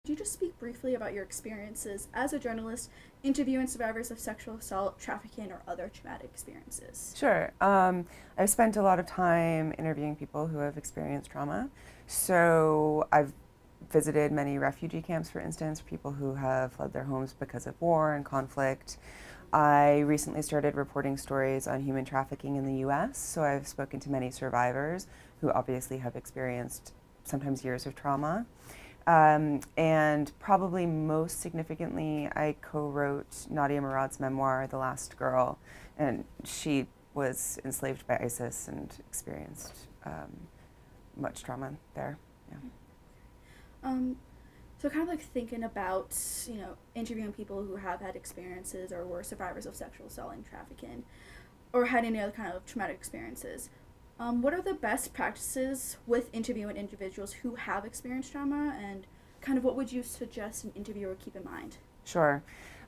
could you just speak briefly about your experiences as a journalist interviewing survivors of sexual assault, trafficking, or other traumatic experiences? Sure. I've spent a lot of time interviewing people who have experienced trauma. So I've visited many refugee camps, for instance, people who have fled their homes because of war and conflict. I recently started reporting stories on human trafficking in the US, so I've spoken to many survivors who obviously have experienced sometimes years of trauma. And probably most significantly, I co-wrote Nadia Murad's memoir, The Last Girl, and she was enslaved by ISIS and experienced much trauma there. Yeah. Um, so kind of like thinking about, interviewing people who have had experiences or were survivors of sexual assault and trafficking or had any other kind of traumatic experiences. What are the best practices with interviewing individuals who have experienced trauma, and kind of what would you suggest an interviewer keep in mind? Sure.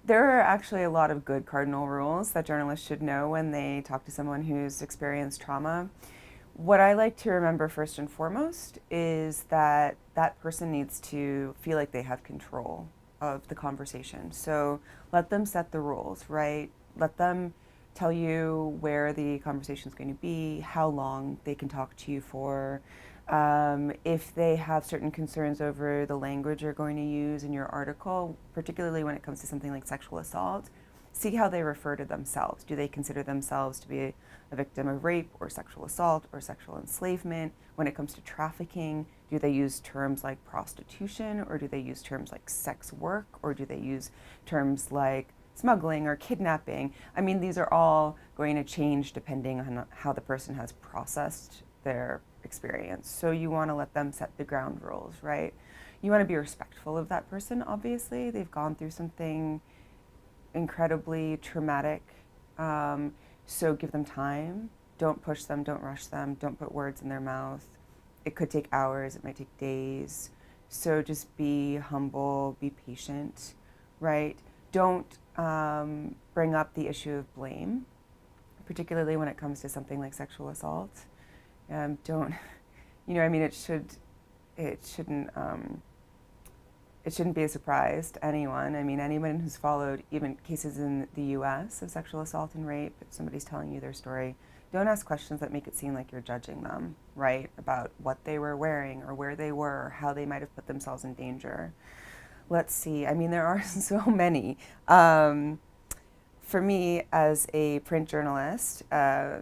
There are actually a lot of good cardinal rules that journalists should know when they talk to someone who's experienced trauma. What I like to remember first and foremost is that that person needs to feel like they have control of the conversation. So let them set the rules, right? Let them tell you where the conversation is going to be, how long they can talk to you for. If they have certain concerns over the language you're going to use in your article, particularly when it comes to something like sexual assault, see how they refer to themselves. Do they consider themselves to be a victim of rape or sexual assault or sexual enslavement? When it comes to trafficking, do they use terms like prostitution, or do they use terms like sex work, or do they use terms like smuggling or kidnapping? I mean, these are all going to change depending on how the person has processed their experience. So you want to let them set the ground rules, right? You want to be respectful of that person, obviously. They've gone through something incredibly traumatic. So give them time. Don't push them, don't rush them, don't put words in their mouth. It could take hours, it might take days. So just be humble, be patient, right? Don't bring up the issue of blame, particularly when it comes to something like sexual assault. Don't, I mean, it shouldn't, it shouldn't be a surprise to anyone. I mean, anyone who's followed even cases in the US of sexual assault and rape, if somebody's telling you their story, don't ask questions that make it seem like you're judging them, right? About what they were wearing or where they were, or how they might have put themselves in danger. Let's see. I mean, there are so many. For me, as a print journalist,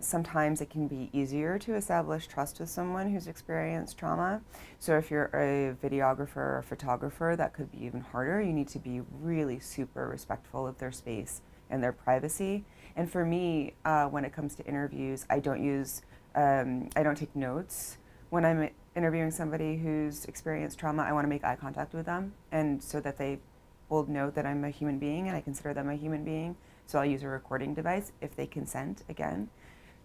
sometimes it can be easier to establish trust with someone who's experienced trauma. So if you're a videographer or a photographer, that could be even harder. You need to be really super respectful of their space and their privacy. And for me, when it comes to interviews, I don't take notes. When I'm interviewing somebody who's experienced trauma, I want to make eye contact with them, and so that they will know that I'm a human being and I consider them a human being. So I'll use a recording device if they consent, again.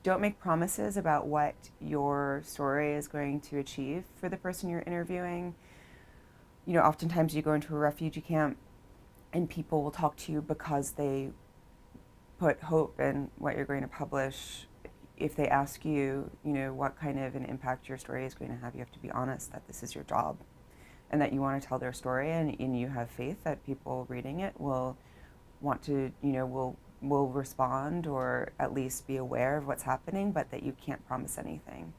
Don't make promises about what your story is going to achieve for the person you're interviewing. Oftentimes you go into a refugee camp and people will talk to you because they put hope in what you're going to publish. If they ask you, what kind of an impact your story is going to have, you have to be honest that this is your job and that you want to tell their story, and you have faith that people reading it will want to, will respond or at least be aware of what's happening, but that you can't promise anything.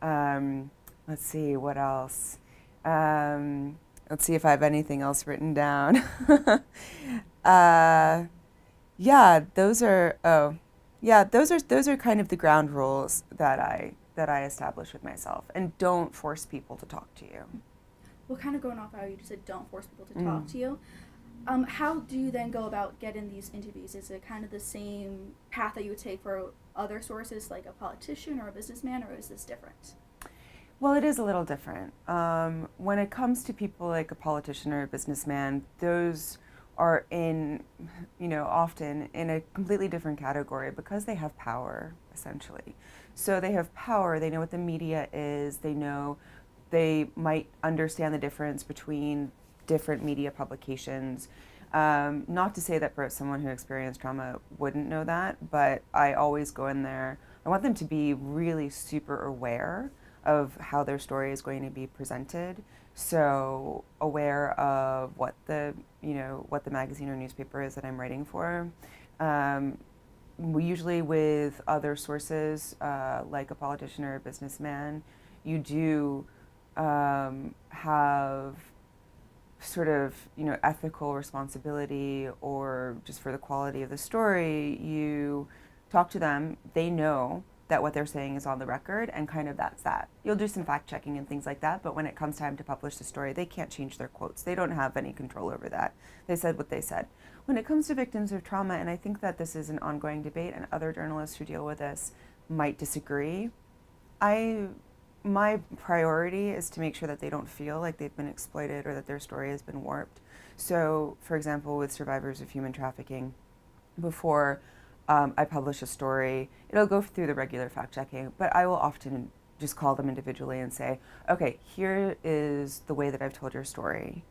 Let's see, what else? Let's see if I have anything else written down. Yeah, those are kind of the ground rules that I establish with myself. And don't force people to talk to you. Well, kind of going off how you just said don't force people to talk to you. How do you then go about getting these interviews? Is it kind of the same path that you would take for other sources, like a politician or a businessman, or is this different? Well, it is a little different. When it comes to people like a politician or a businessman, those are often in a completely different category because they have power, essentially. So they have power, they know what the media is, they might understand the difference between different media publications. Not to say that for someone who experienced trauma wouldn't know that, but I always go in there. I want them to be really super aware of how their story is going to be presented. So aware of what the, what the magazine or newspaper is that I'm writing for. Um, Usually with other sources, like a politician or a businessman, you do have sort of, ethical responsibility, or just for the quality of the story. You talk to them, they know that what they're saying is on the record, and kind of that's that. You'll do some fact checking and things like that, but when it comes time to publish the story, they can't change their quotes. They don't have any control over that. They said what they said. When it comes to victims of trauma, and I think that this is an ongoing debate, and other journalists who deal with this might disagree, I my priority is to make sure that they don't feel like they've been exploited or that their story has been warped. So, for example, with survivors of human trafficking, before I publish a story, it'll go through the regular fact checking, but I will often just call them individually and say, okay, here is the way that I've told your story.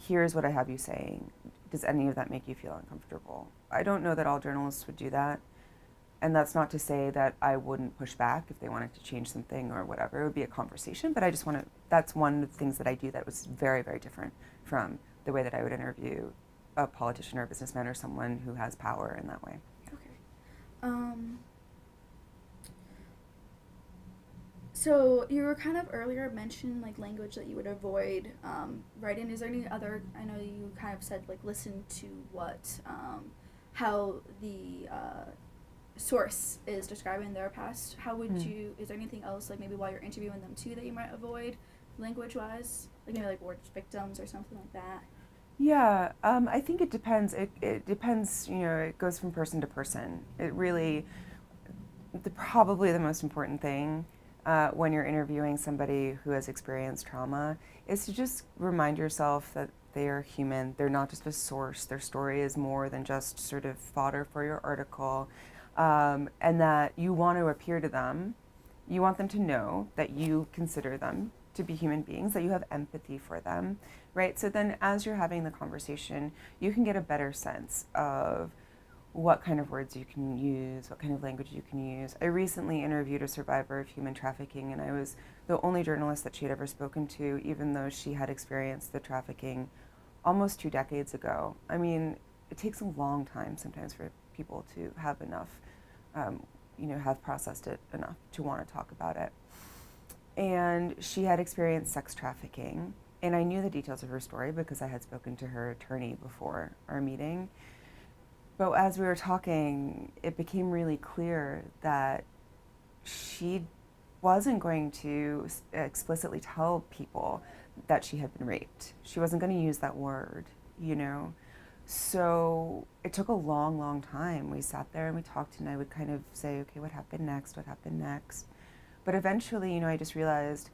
Here's what I have you saying. Does any of that make you feel uncomfortable? I don't know that all journalists would do that. And that's not to say that I wouldn't push back if they wanted to change something or whatever. It would be a conversation, but I just want to, that's one of the things that I do that was very, very different from the way that I would interview a politician or a businessman or someone who has power in that way. Okay. So you were kind of earlier mentioning like language that you would avoid writing. Is there any other? I know you kind of said like listen to what how the source is describing their past. How would you? Is there anything else like maybe while you're interviewing them too that you might avoid language wise? Like maybe like words victims or something like that. Yeah, I think it depends. It depends, it goes from person to person. It really, probably the most important thing when you're interviewing somebody who has experienced trauma is to just remind yourself that they are human. They're not just a source. Their story is more than just sort of fodder for your article, and that you want to appear to them. You want them to know that you consider them to be human beings, that you have empathy for them, right? So then as you're having the conversation, you can get a better sense of what kind of words you can use, what kind of language you can use. I recently interviewed a survivor of human trafficking, and I was the only journalist that she had ever spoken to, even though she had experienced the trafficking almost 2 decades ago. I mean, it takes a long time sometimes for people to have enough, have processed it enough to want to talk about it. And she had experienced sex trafficking, and I knew the details of her story because I had spoken to her attorney before our meeting. But as we were talking, it became really clear that she wasn't going to explicitly tell people that she had been raped. She wasn't going to use that word, So it took a long, long time. We sat there and we talked, and I would kind of say, okay, what happened next? What happened next? But eventually, I just realized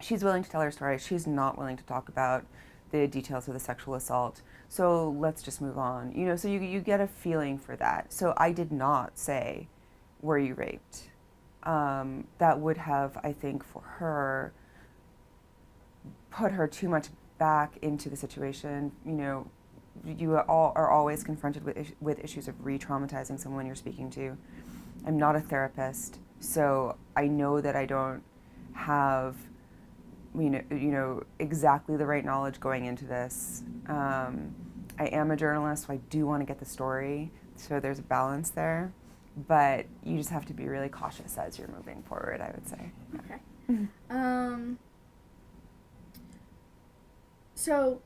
she's willing to tell her story. She's not willing to talk about the details of the sexual assault. So let's just move on. So you get a feeling for that. So I did not say, were you raped? That would have, I think, for her, put her too much back into the situation. You all are always confronted with issues of re-traumatizing someone you're speaking to. I'm not a therapist, so I know that I don't have exactly the right knowledge going into this. I am a journalist, so I do want to get the story, so there's a balance there, but you just have to be really cautious as you're moving forward, I would say. Okay. So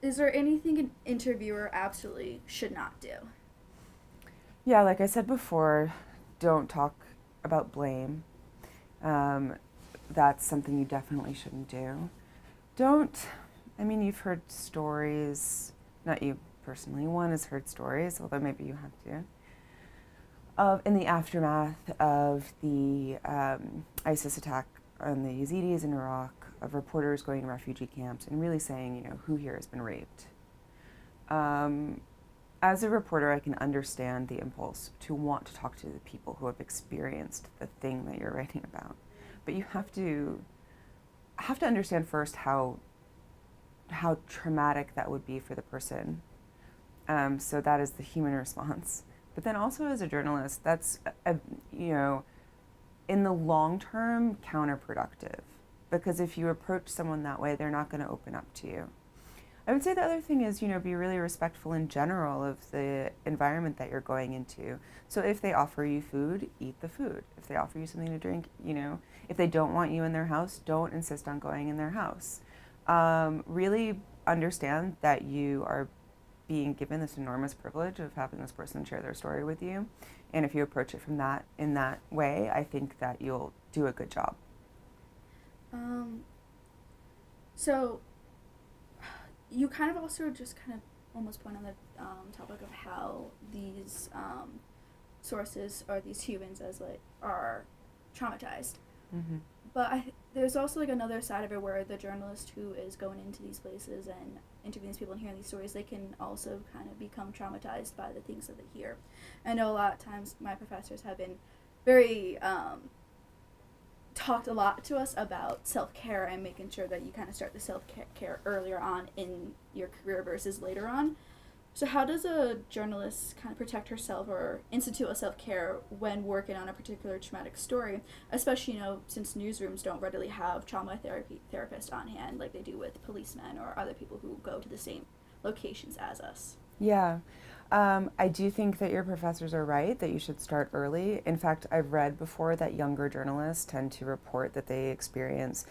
is there anything an interviewer absolutely should not do? Yeah, like I said before, don't talk about blame. That's something you definitely shouldn't do. You've heard stories, not you personally, one has heard stories, although maybe you have to, of in the aftermath of the ISIS attack on the Yazidis in Iraq, of reporters going to refugee camps and really saying, who here has been raped. As a reporter, I can understand the impulse to want to talk to the people who have experienced the thing that you're writing about. But you have to understand first how traumatic that would be for the person. So that is the human response. But then also as a journalist, that's in the long term counterproductive. because if you approach someone that way, they're not going to open up to you. I would say the other thing is, be really respectful in general of the environment that you're going into. So if they offer you food, eat the food. If they offer you something to drink, if they don't want you in their house, don't insist on going in their house. Really understand that you are being given this enormous privilege of having this person share their story with you. And if you approach it in that way, I think that you'll do a good job. So you kind of also just kind of almost point on the topic of how these sources or these humans as are traumatized. Mm-hmm. But there's also another side of it where the journalist who is going into these places and interviewing these people and hearing these stories, they can also kind of become traumatized by the things that they hear. I know a lot of times my professors have been very talked a lot to us about self-care and making sure that you kind of start the self-care earlier on in your career versus later on. So how does a journalist kind of protect herself or institute a self-care when working on a particular traumatic story, especially, since newsrooms don't readily have trauma therapists on hand like they do with policemen or other people who go to the same locations as us? Yeah. I do think that your professors are right, that you should start early. In fact, I've read before that younger journalists tend to report that they experience,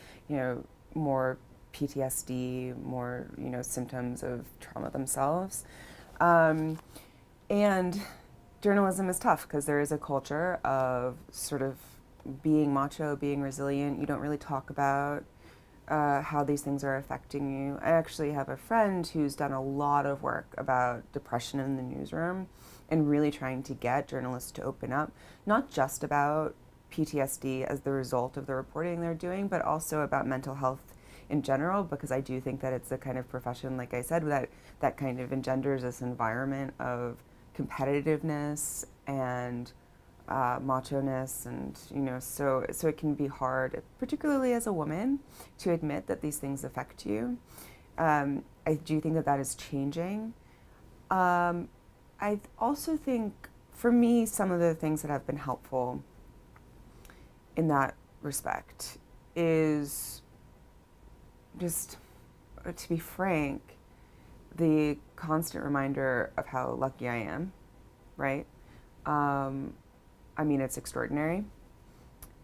more PTSD, more, symptoms of trauma themselves. And journalism is tough because there is a culture of sort of being macho, being resilient. You don't really talk about how these things are affecting you. I actually have a friend who's done a lot of work about depression in the newsroom and really trying to get journalists to open up, not just about PTSD as the result of the reporting they're doing, but also about mental health in general, because I do think that it's the kind of profession, like I said, that kind of engenders this environment of competitiveness and macho-ness, and so it can be hard, particularly as a woman, to admit that these things affect you. I do think that is changing. I also think, for me, some of the things that have been helpful in that respect is just, to be frank, the constant reminder of how lucky I am, right? It's extraordinary,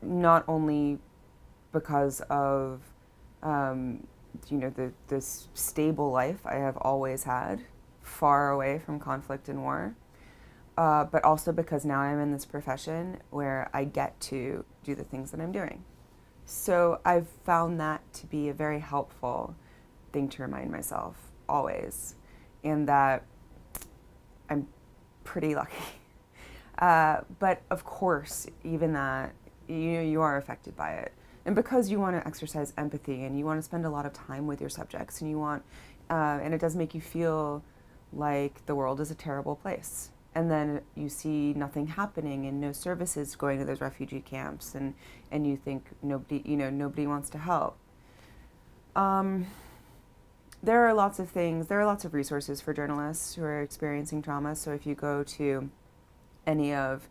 not only because of, this stable life I have always had, far away from conflict and war, but also because now I'm in this profession where I get to do the things that I'm doing. So I've found that to be a very helpful thing to remind myself always, and that I'm pretty lucky. But of course, even that, you are affected by it. And because you want to exercise empathy and you want to spend a lot of time with your subjects, and and it does make you feel like the world is a terrible place. And then you see nothing happening and no services going to those refugee camps, and you think nobody wants to help. There are lots of things, there are lots of resources for journalists who are experiencing trauma. So if you go to any of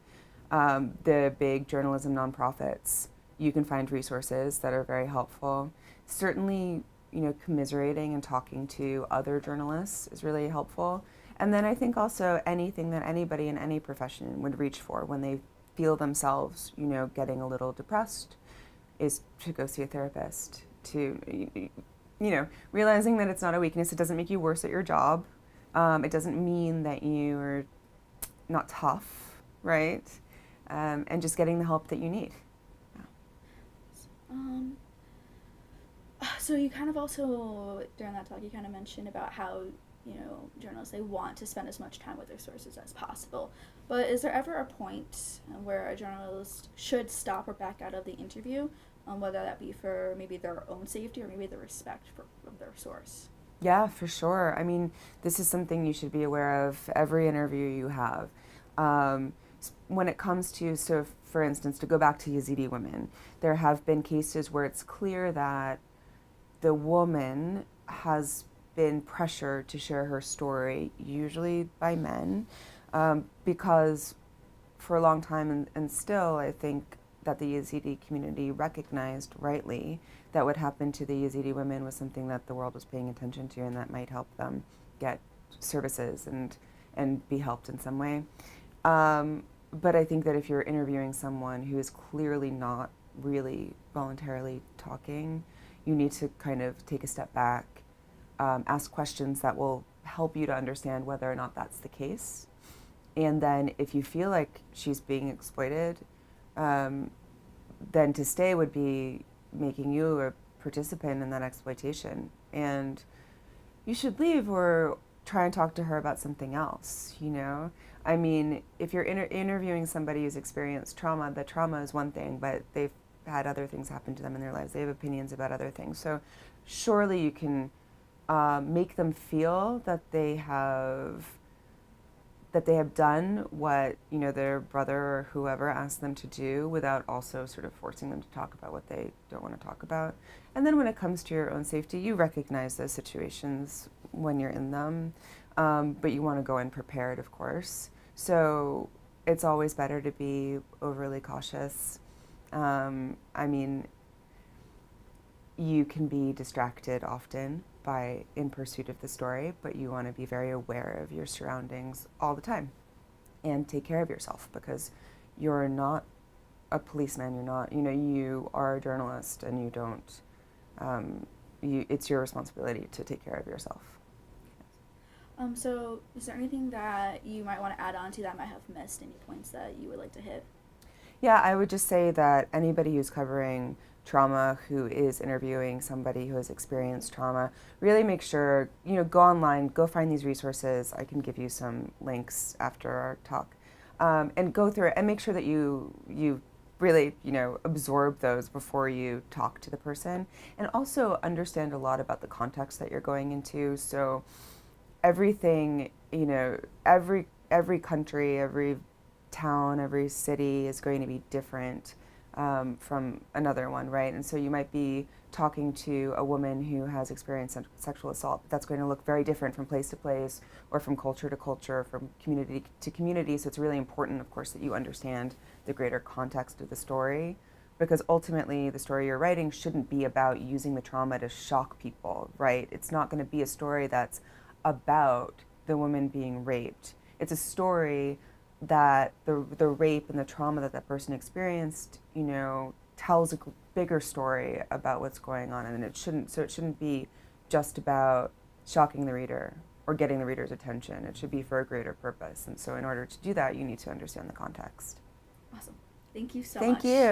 the big journalism nonprofits, you can find resources that are very helpful. Certainly, commiserating and talking to other journalists is really helpful. And then I think also anything that anybody in any profession would reach for when they feel themselves, getting a little depressed, is to go see a therapist, to, realizing that it's not a weakness. It doesn't make you worse at your job. It doesn't mean that you are not tough, right? And just getting the help that you need. So you kind of also, during that talk, you kind of mentioned about how, journalists, they want to spend as much time with their sources as possible. But is there ever a point where a journalist should stop or back out of the interview, whether that be for maybe their own safety or maybe the respect of their source? Yeah, for sure. This is something you should be aware of every interview you have. When it comes to, so for instance, to go back to Yazidi women, there have been cases where it's clear that the woman has been pressured to share her story, usually by men, because for a long time, and still, I think that the Yazidi community recognized rightly that what happened to the Yazidi women was something that the world was paying attention to and that might help them get services and be helped in some way. But I think that if you're interviewing someone who is clearly not really voluntarily talking, you need to kind of take a step back, ask questions that will help you to understand whether or not that's the case. And then if you feel like she's being exploited, then to stay would be making you a participant in that exploitation. And you should leave or try and talk to her about something else, you know? I mean, if you're interviewing somebody who's experienced trauma, the trauma is one thing, but they've had other things happen to them in their lives. They have opinions about other things. So surely you can make them feel that they have done what, you know, their brother or whoever asked them to do without also sort of forcing them to talk about what they don't want to talk about. And then when it comes to your own safety, you recognize those situations when you're in them, but you want to go in prepared, of course. So it's always better to be overly cautious. I mean, you can be distracted often by in pursuit of the story, but you want to be very aware of your surroundings all the time and take care of yourself, because you're not a policeman, you're not, you know, you are a journalist, and you don't, it's your responsibility to take care of yourself. So is there anything that you might want to add on to that I might have missed, any points that you would like to hit? Yeah, I would just say that anybody who's covering trauma, who is interviewing somebody who has experienced trauma, really make sure, you know, go online, go find these resources. I can give you some links after our talk, and go through it and make sure that you really, you know, absorb those before you talk to the person, and also understand a lot about the context that you're going into. So everything, you know, every country, every town, every city is going to be different from another one, right? And so you might be talking to a woman who has experienced sexual assault. That's going to look very different from place to place, or from culture to culture, from community to community. So it's really important, of course, that you understand the greater context of the story, because ultimately the story you're writing shouldn't be about using the trauma to shock people, right? It's not going to be a story that's about the woman being raped. It's a story that the rape and the trauma that that person experienced, you know, tells a bigger story about what's going on, and it shouldn't be just about shocking the reader or getting the reader's attention. It should be for a greater purpose. And so in order to do that, you need to understand the context. Awesome. Thank you so Thank much. you.